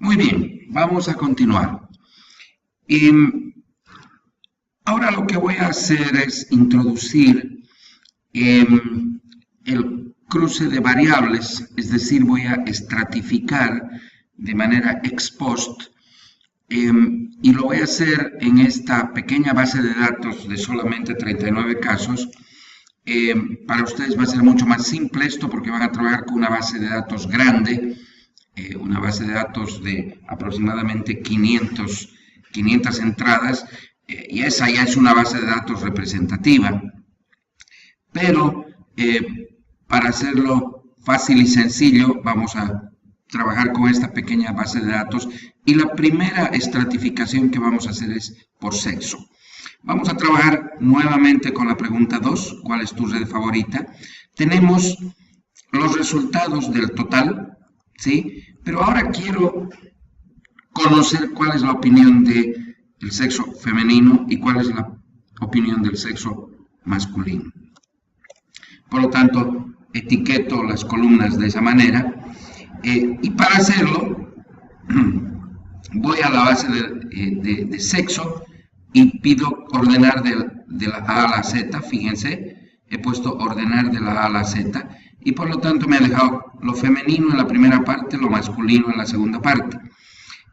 Muy bien, vamos a continuar. Ahora lo que voy a hacer es introducir el cruce de variables, es decir, voy a estratificar de manera ex post y lo voy a hacer en esta pequeña base de datos de solamente 39 casos. Para ustedes va a ser mucho más simple esto porque van a trabajar con una base de datos grande, una base de datos de aproximadamente 500 entradas, y esa ya es una base de datos representativa. Pero para hacerlo fácil y sencillo, vamos a trabajar con esta pequeña base de datos y la primera estratificación que vamos a hacer es por sexo. Vamos a trabajar nuevamente con la pregunta 2, ¿cuál es tu red favorita? Tenemos los resultados del total, ¿sí? Pero ahora quiero conocer cuál es la opinión del sexo femenino y cuál es la opinión del sexo masculino. Por lo tanto, etiqueto las columnas de esa manera y para hacerlo voy a la base de sexo y pido ordenar de la A a la Z. Fíjense, he puesto ordenar de la A a la Z y por lo tanto me ha dejado lo femenino en la primera parte, lo masculino en la segunda parte.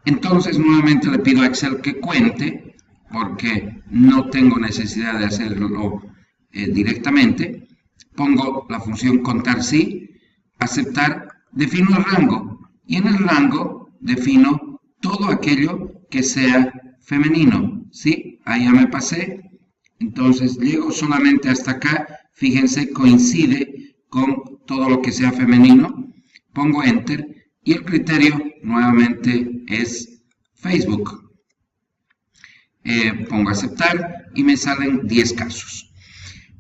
Entonces nuevamente le pido a Excel que cuente porque no tengo necesidad de hacerlo directamente. Pongo la función contar sí, aceptar, defino el rango y en el rango defino todo aquello que sea femenino, ¿sí? Ahí ya me pasé, entonces llego solamente hasta acá, fíjense, coincide con todo lo que sea femenino, pongo Enter y el criterio nuevamente es Facebook. Pongo aceptar y me salen 10 casos.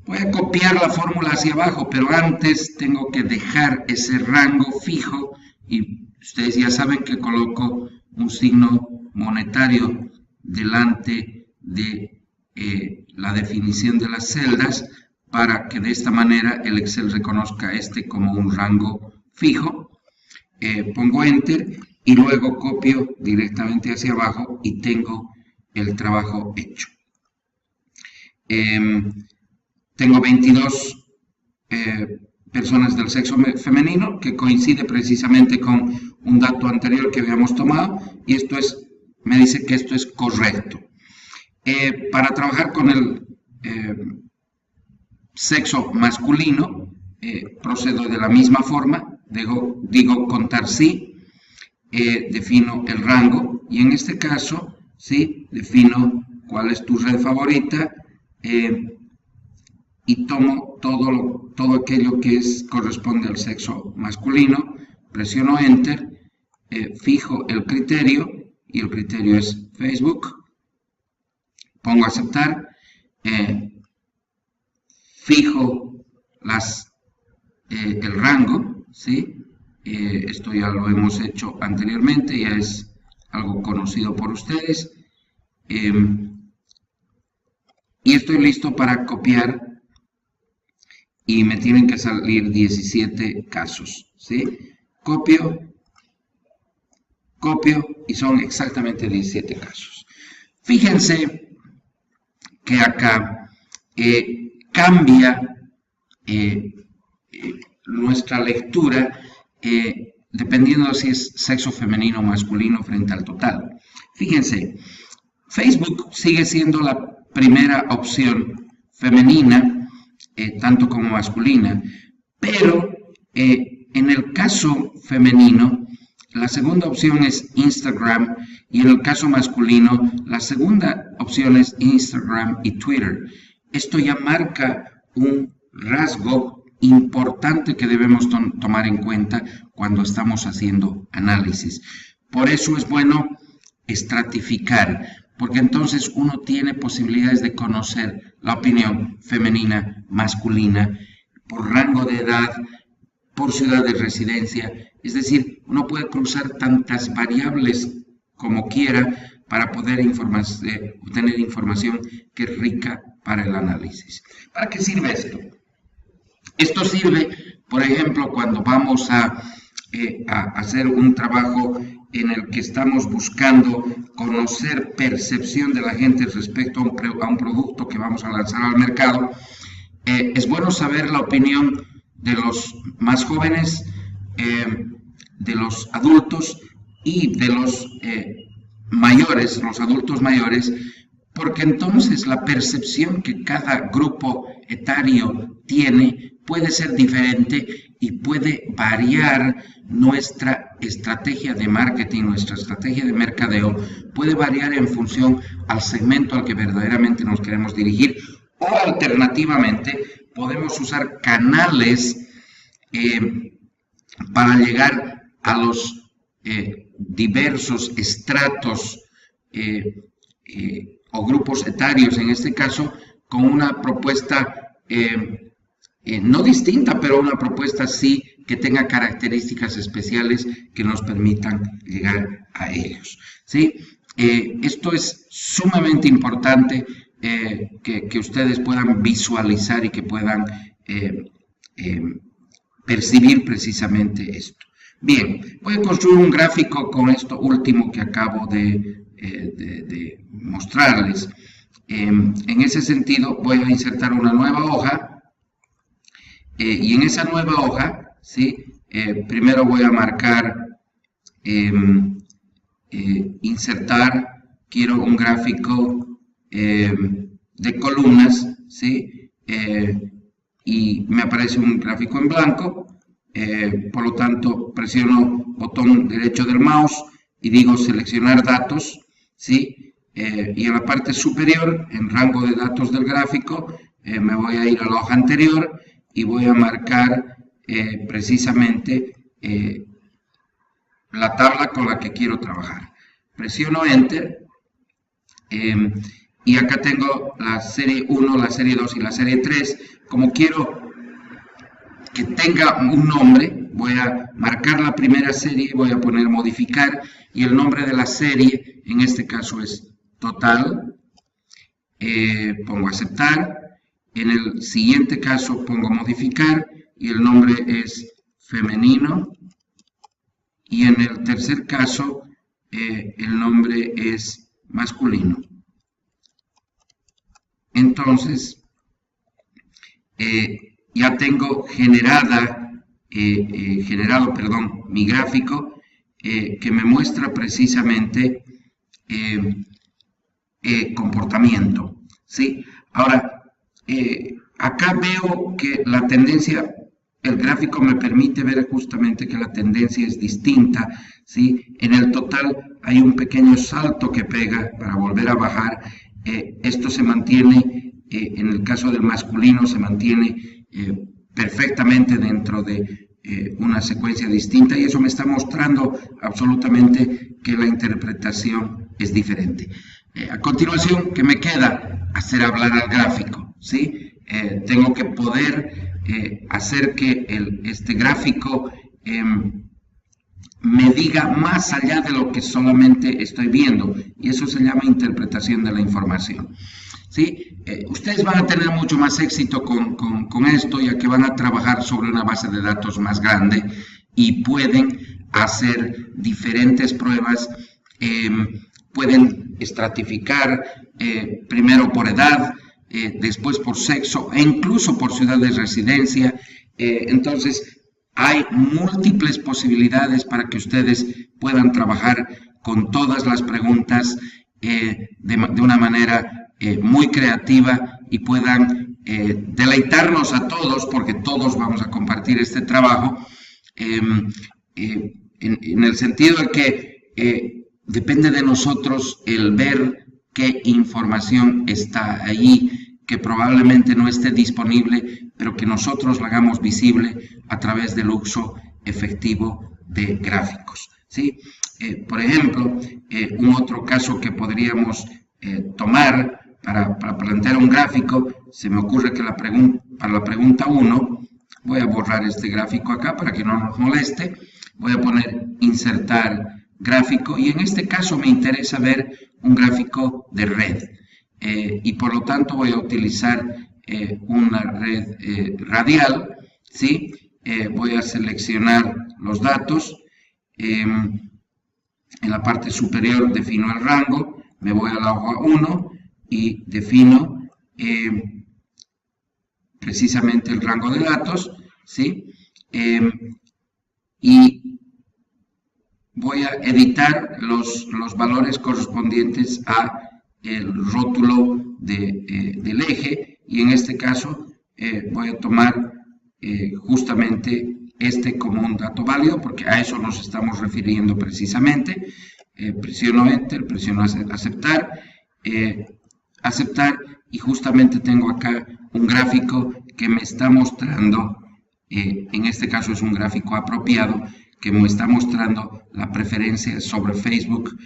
Voy a copiar la fórmula hacia abajo, pero antes tengo que dejar ese rango fijo y ustedes ya saben que coloco un signo monetario delante de la definición de las celdas para que de esta manera el Excel reconozca este como un rango fijo. Pongo Enter y luego copio directamente hacia abajo y tengo el trabajo hecho. Tengo 22 personas del sexo femenino, que coincide precisamente con un dato anterior que habíamos tomado, y esto es, me dice que esto es correcto. Para trabajar con el sexo masculino, procedo de la misma forma, digo contar sí, defino el rango, y en este caso, sí, defino cuál es tu red favorita, y tomo todo aquello que corresponde al sexo masculino, presiono Enter, fijo el criterio, y el criterio es Facebook, pongo aceptar, fijo el rango, ¿sí? Esto ya lo hemos hecho anteriormente, ya es algo conocido por ustedes, y estoy listo para copiar. Y me tienen que salir 17 casos, ¿sí? Copio, y son exactamente 17 casos. Fíjense que acá cambia nuestra lectura dependiendo si es sexo femenino o masculino frente al total. Fíjense, Facebook sigue siendo la primera opción femenina, tanto como masculina, pero en el caso femenino, la segunda opción es Instagram y en el caso masculino, la segunda opción es Instagram y Twitter. Esto ya marca un rasgo importante que debemos tomar en cuenta cuando estamos haciendo análisis. Por eso es bueno estratificar, porque entonces uno tiene posibilidades de conocer la opinión femenina, masculina, por rango de edad, por ciudad de residencia. Es decir, uno puede cruzar tantas variables como quiera para poder obtener información que es rica para el análisis. ¿Para qué sirve esto? Esto sirve, por ejemplo, cuando vamos a hacer un trabajo en el que estamos buscando conocer percepción de la gente respecto a un producto que vamos a lanzar al mercado, es bueno saber la opinión de los más jóvenes, de los adultos y de los mayores, los adultos mayores, porque entonces la percepción que cada grupo etario tiene puede ser diferente y puede variar nuestra estrategia de marketing, nuestra estrategia de mercadeo, puede variar en función al segmento al que verdaderamente nos queremos dirigir, o alternativamente podemos usar canales para llegar a los diversos estratos o grupos etarios, en este caso, con una propuesta no distinta, pero una propuesta sí que tenga características especiales que nos permitan llegar a ellos, ¿sí? Esto es sumamente importante que ustedes puedan visualizar y que puedan percibir precisamente esto. Bien, voy a construir un gráfico con esto último que acabo de mostrarles. En ese sentido, voy a insertar una nueva hoja y en esa nueva hoja, ¿sí? Primero voy a marcar insertar, quiero un gráfico de columnas, ¿sí? Y me aparece un gráfico en blanco, por lo tanto presiono botón derecho del mouse y digo seleccionar datos, ¿sí? Y en la parte superior, en rango de datos del gráfico, me voy a ir a la hoja anterior y voy a marcar precisamente la tabla con la que quiero trabajar. Presiono Enter y acá tengo la serie 1, la serie 2 y la serie 3. Como quiero que tenga un nombre, voy a marcar la primera serie, voy a poner modificar y el nombre de la serie, en este caso es total, pongo aceptar. En el siguiente caso pongo modificar y el nombre es femenino. Y en el tercer caso el nombre es masculino. Entonces, ya tengo generado mi gráfico que me muestra precisamente comportamiento, ¿sí? Ahora, acá veo que la tendencia, el gráfico me permite ver justamente que la tendencia es distinta, ¿sí? En el total hay un pequeño salto que pega para volver a bajar. Esto se mantiene, en el caso del masculino, se mantiene perfectamente dentro de una secuencia distinta y eso me está mostrando absolutamente que la interpretación es diferente. A continuación, ¿qué me queda? Hacer hablar al gráfico, ¿sí? Tengo que poder hacer que este gráfico me diga más allá de lo que solamente estoy viendo, y eso se llama interpretación de la información, ¿sí? Ustedes van a tener mucho más éxito con esto, ya que van a trabajar sobre una base de datos más grande y pueden hacer diferentes pruebas, pueden estratificar primero por edad, después por sexo e incluso por ciudad de residencia. Entonces, hay múltiples posibilidades para que ustedes puedan trabajar con todas las preguntas de una manera muy creativa y puedan deleitarnos a todos, porque todos vamos a compartir este trabajo, en el sentido de que depende de nosotros el ver qué información está allí, que probablemente no esté disponible, pero que nosotros la hagamos visible a través del uso efectivo de gráficos, ¿sí? Por ejemplo, un otro caso que podríamos tomar para plantear un gráfico, se me ocurre que para la pregunta 1, voy a borrar este gráfico acá para que no nos moleste, voy a poner insertar gráfico y en este caso me interesa ver un gráfico de red y por lo tanto voy a utilizar una red radial, ¿sí? Voy a seleccionar los datos En la parte superior defino el rango, me voy a la hoja 1 y defino precisamente el rango de datos, ¿sí? Y voy a editar los valores correspondientes a el rótulo del eje, y en este caso voy a tomar justamente este como un dato válido, porque a eso nos estamos refiriendo precisamente. Presiono Enter, presiono aceptar, aceptar, y justamente tengo acá un gráfico que me está mostrando, en este caso es un gráfico apropiado, que me está mostrando la preferencia sobre Facebook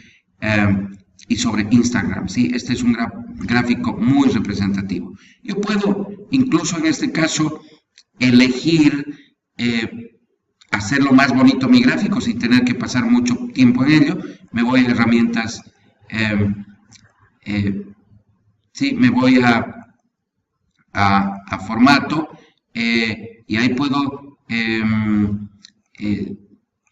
y sobre Instagram, ¿sí? Este es un gráfico muy representativo. Yo puedo, incluso en este caso, elegir hacerlo más bonito mi gráfico sin tener que pasar mucho tiempo en ello. Me voy a herramientas, sí, me voy a formato, y ahí puedo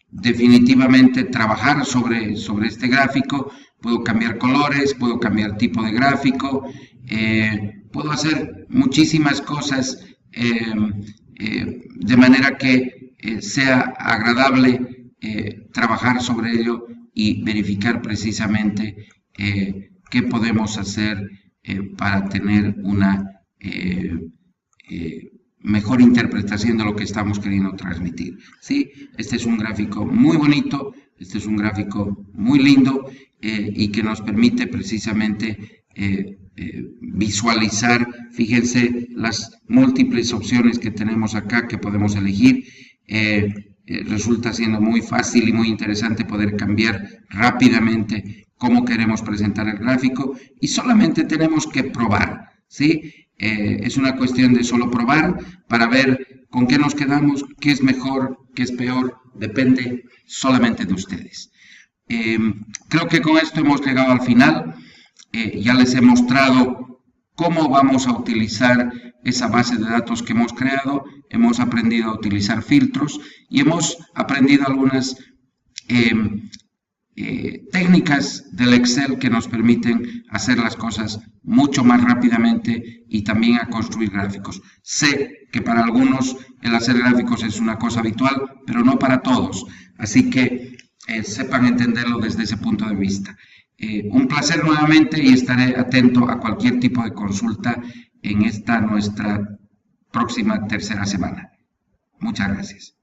definitivamente trabajar sobre este gráfico. Puedo cambiar colores, puedo cambiar tipo de gráfico, puedo hacer muchísimas cosas de manera que sea agradable trabajar sobre ello y verificar precisamente qué podemos hacer para tener una mejor interpretación de lo que estamos queriendo transmitir, ¿sí? Este es un gráfico muy bonito, este es un gráfico muy lindo, y que nos permite precisamente visualizar. Fíjense las múltiples opciones que tenemos acá que podemos elegir. Resulta siendo muy fácil y muy interesante poder cambiar rápidamente cómo queremos presentar el gráfico, y solamente tenemos que probar, ¿sí? Es una cuestión de solo probar para ver con qué nos quedamos, qué es mejor, qué es peor, depende solamente de ustedes. Creo que con esto hemos llegado al final. Ya les he mostrado cómo vamos a utilizar esa base de datos que hemos creado. Hemos aprendido a utilizar filtros y hemos aprendido algunas técnicas del Excel que nos permiten hacer las cosas mucho más rápidamente y también a construir gráficos. Sé que para algunos el hacer gráficos es una cosa habitual, pero no para todos. Así que sepan entenderlo desde ese punto de vista. Un placer nuevamente, y estaré atento a cualquier tipo de consulta en esta nuestra próxima tercera semana. Muchas gracias.